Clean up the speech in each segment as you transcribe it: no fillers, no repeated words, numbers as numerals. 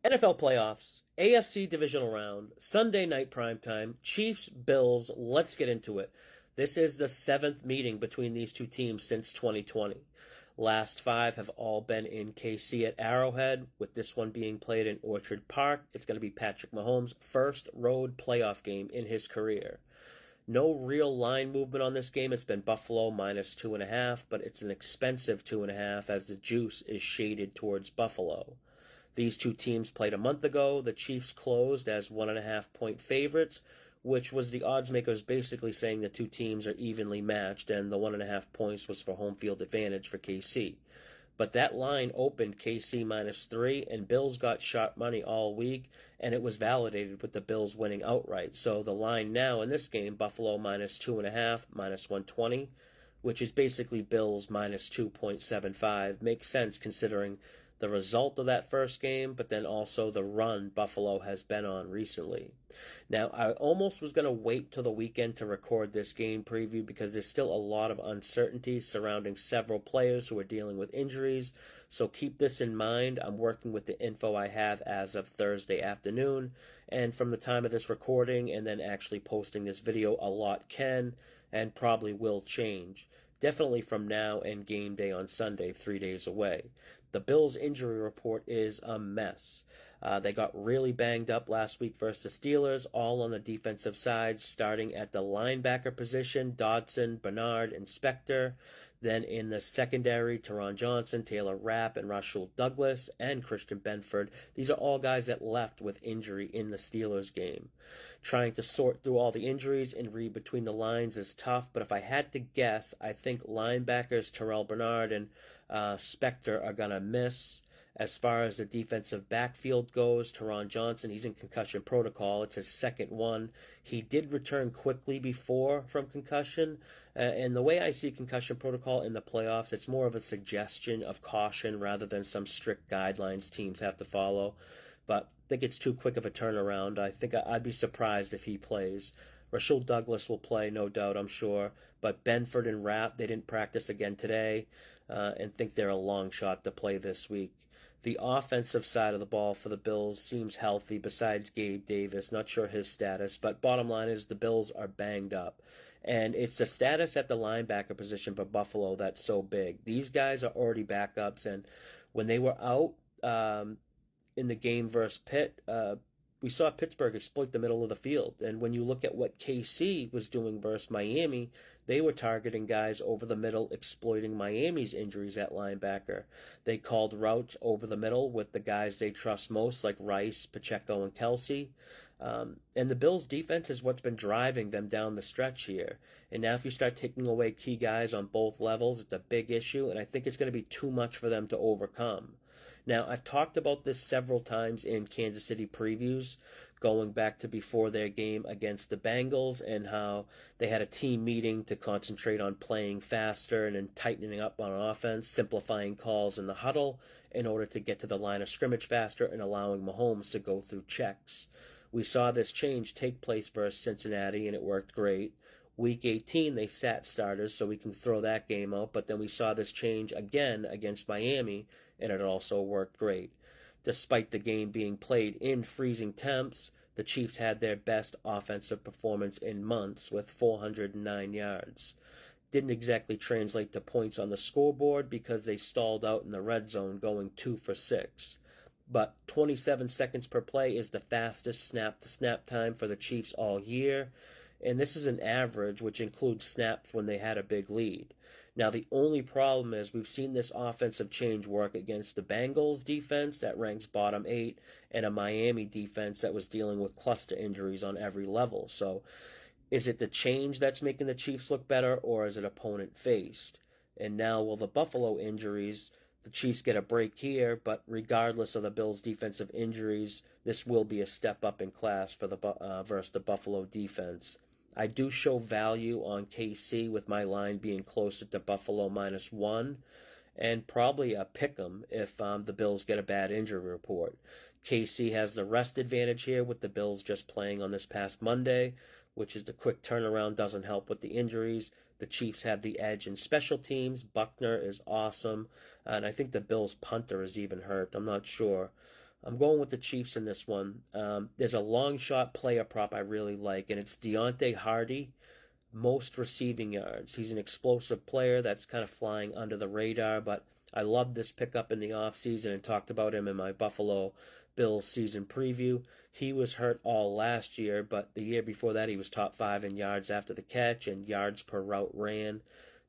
NFL playoffs, AFC divisional round, Sunday night primetime, Chiefs, Bills. Let's get into it. This is the seventh meeting between these two teams since 2020. Last five have all been in KC at Arrowhead, with this one being played in Orchard Park. It's going to be Patrick Mahomes' first road playoff game in his career. No real line movement on this game. It's been Buffalo minus 2.5, but it's an expensive 2.5 as the juice is shaded towards Buffalo. These two teams played a month ago. The Chiefs closed as 1.5-point favorites, which was the odds makers basically saying the two teams are evenly matched, and the 1.5 points was for home field advantage for KC. But that line opened KC minus 3, and Bills got sharp money all week, and it was validated with the Bills winning outright. So the line now in this game, Buffalo minus 2.5, minus 120, which is basically Bills minus 2.75, makes sense considering the result of that first game, but then also the run Buffalo has been on recently. Now, I almost was going to wait till the weekend to record this game preview because there's still a lot of uncertainty surrounding several players who are dealing with injuries, so keep this in mind. I'm working with the info I have as of Thursday afternoon, and from the time of this recording and then actually posting this video, a lot can and probably will change. Definitely from now and game day on Sunday, 3 days away. The Bills' injury report is a mess. They got really banged up last week versus the Steelers, all on the defensive side, starting at the linebacker position, Dodson, Bernard, and Spector. Then in the secondary, Teron Johnson, Taylor Rapp, and Rasul Douglas, and Christian Benford. These are all guys that left with injury in the Steelers game. Trying to sort through all the injuries and read between the lines is tough, but if I had to guess, I think linebackers Terrell Bernard and Spector are going to miss. As far as the defensive backfield goes, Teron Johnson, he's in concussion protocol. It's his second one. He did return quickly before from concussion. And the way I see concussion protocol in the playoffs, it's more of a suggestion of caution rather than some strict guidelines teams have to follow. But I think it's too quick of a turnaround. I think I'd be surprised if he plays. Rasul Douglas will play, no doubt, I'm sure. But Benford and Rapp, they didn't practice again today and think they're a long shot to play this week. The offensive side of the ball for the Bills seems healthy besides Gabe Davis. Not sure his status, but bottom line is the Bills are banged up. And it's the status at the linebacker position for Buffalo that's so big. These guys are already backups, and when they were out in the game versus Pitt, we saw Pittsburgh exploit the middle of the field. And when you look at what KC was doing versus Miami, they were targeting guys over the middle, exploiting Miami's injuries at linebacker. They called routes over the middle with the guys they trust most, like Rice, Pacheco, and Kelsey. And the Bills' defense is what's been driving them down the stretch here. And now if you start taking away key guys on both levels, it's a big issue, and I think it's going to be too much for them to overcome. Now, I've talked about this several times in Kansas City previews, going back to before their game against the Bengals and how they had a team meeting to concentrate on playing faster and then tightening up on offense, simplifying calls in the huddle in order to get to the line of scrimmage faster and allowing Mahomes to go through checks. We saw this change take place versus Cincinnati, and it worked great. Week 18, they sat starters, so we can throw that game out, but then we saw this change again against Miami, and it also worked great. Despite the game being played in freezing temps, the Chiefs had their best offensive performance in months with 409 yards. Didn't exactly translate to points on the scoreboard because they stalled out in the red zone going 2 for 6. But 27 seconds per play is the fastest snap-to-snap time for the Chiefs all year, and this is an average, which includes snaps when they had a big lead. Now, the only problem is we've seen this offensive change work against the Bengals defense that ranks bottom 8 and a Miami defense that was dealing with cluster injuries on every level. So is it the change that's making the Chiefs look better, or is it opponent faced? And now, will the Buffalo injuries, the Chiefs get a break here, but regardless of the Bills' defensive injuries, this will be a step up in class for the versus the Buffalo defense. I do show value on KC with my line being closer to Buffalo minus 1, and probably a pick'em if the Bills get a bad injury report. KC has the rest advantage here with the Bills just playing on this past Monday, which is the quick turnaround doesn't help with the injuries. The Chiefs have the edge in special teams. Buckner is awesome, and I think the Bills punter is even hurt. I'm not sure. I'm going with the Chiefs in this one. There's a long shot player prop I really like, and it's Deontay Hardy, most receiving yards. He's an explosive player that's kind of flying under the radar, but I loved this pickup in the offseason and talked about him in my Buffalo Bills season preview. He was hurt all last year, but the year before that he was top 5 in yards after the catch and yards per route ran.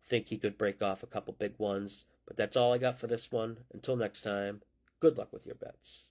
Think he could break off a couple big ones. But that's all I got for this one. Until next time, good luck with your bets.